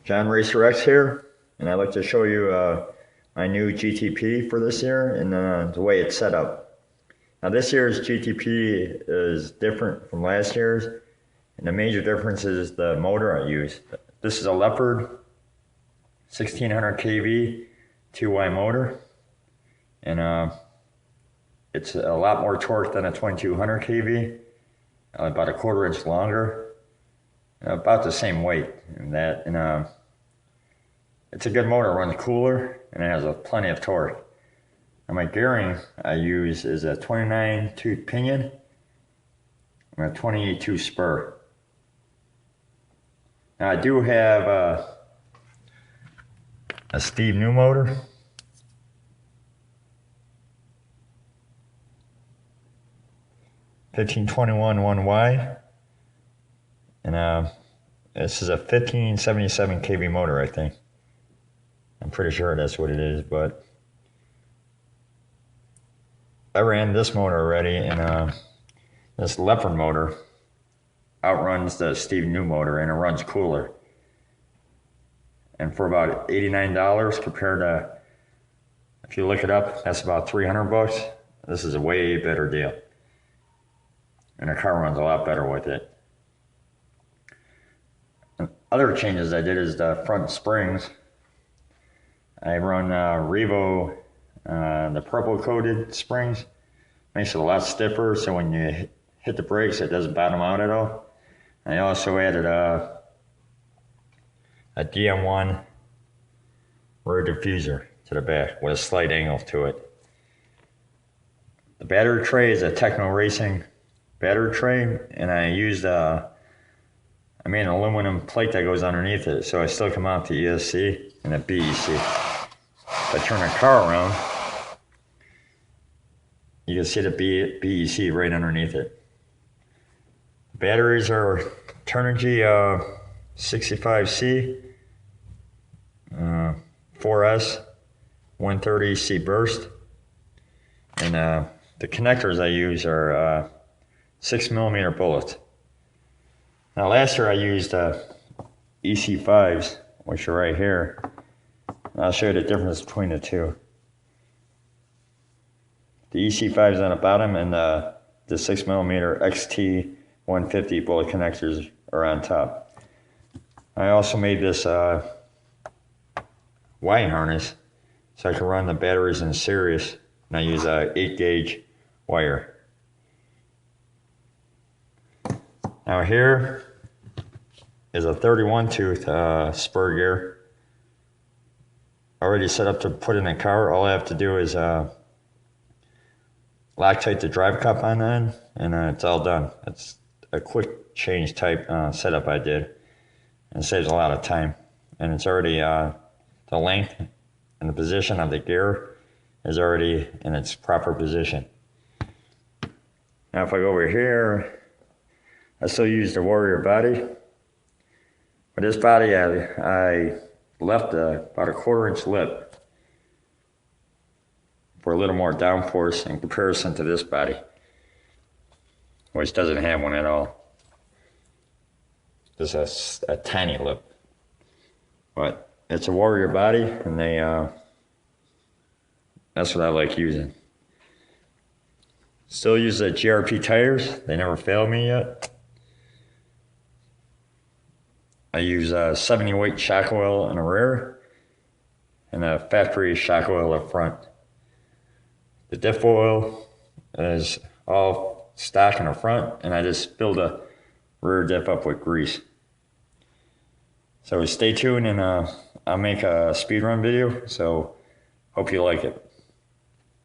Johnracerx here, and I'd like to show you my new GTP for this year and the way it's set up. Now this year's GTP is different from last year's, and the major difference is the motor I use. This is a Leopard 1600 kV 2Y motor, and it's a lot more torque than a 2200 kV, about a 1/4 inch longer. About the same weight and that, and it's a good motor, runs cooler, and it has plenty of torque. And my gearing I use is a 29 tooth pinion and a 28 tooth spur. Now I do have a Steve New motor. (1521 1Y). And this is a 1577 kV motor, I think. I'm pretty sure that's what it is, but I ran this motor already, and this Leopard motor outruns the Steve New motor, and it runs cooler. And for about $89 compared to, if you look it up, that's about $300. This is a way better deal. And the car runs a lot better with it. Other changes I did is the front springs. I run Revo, the purple coated springs. Makes it a lot stiffer, so when you hit the brakes, it doesn't bottom out at all. I also added a DM1 rear diffuser to the back with a slight angle to it. The battery tray is a Techno Racing battery tray, and I used I made an aluminum plate that goes underneath it, so I still come out the ESC and the BEC. If I turn the car around, you can see the BEC right underneath it. The batteries are Turnigy 65C, 4S, 130C burst, and the connectors I use are 6mm bullets. Now last year I used EC5s, which are right here. I'll show you the difference between the two. The EC5s on the bottom, and the 6mm XT150 bullet connectors are on top. I also made this Y harness so I can run the batteries in series, and I use a 8-gauge wire. Now here is a 31 tooth spur gear, already set up to put in the car. All I have to do is Loctite the drive cup on that, and it's all done. It's a quick change type setup I did, and it saves a lot of time. And it's already, the length and the position of the gear is already in its proper position. Now if I go over here, I still use the Warrior body. But this body, I left about a 1/4 inch lip for a little more downforce in comparison to this body, which doesn't have one at all. Just a tiny lip. But it's a Warrior body, and that's what I like using. Still use the GRP tires. They never failed me yet. I use 70 weight shock oil in the rear and a factory shock oil up front. The diff oil is all stock in the front, and I just filled the rear diff up with grease. So stay tuned, and I'll make a speed run video, so hope you like it.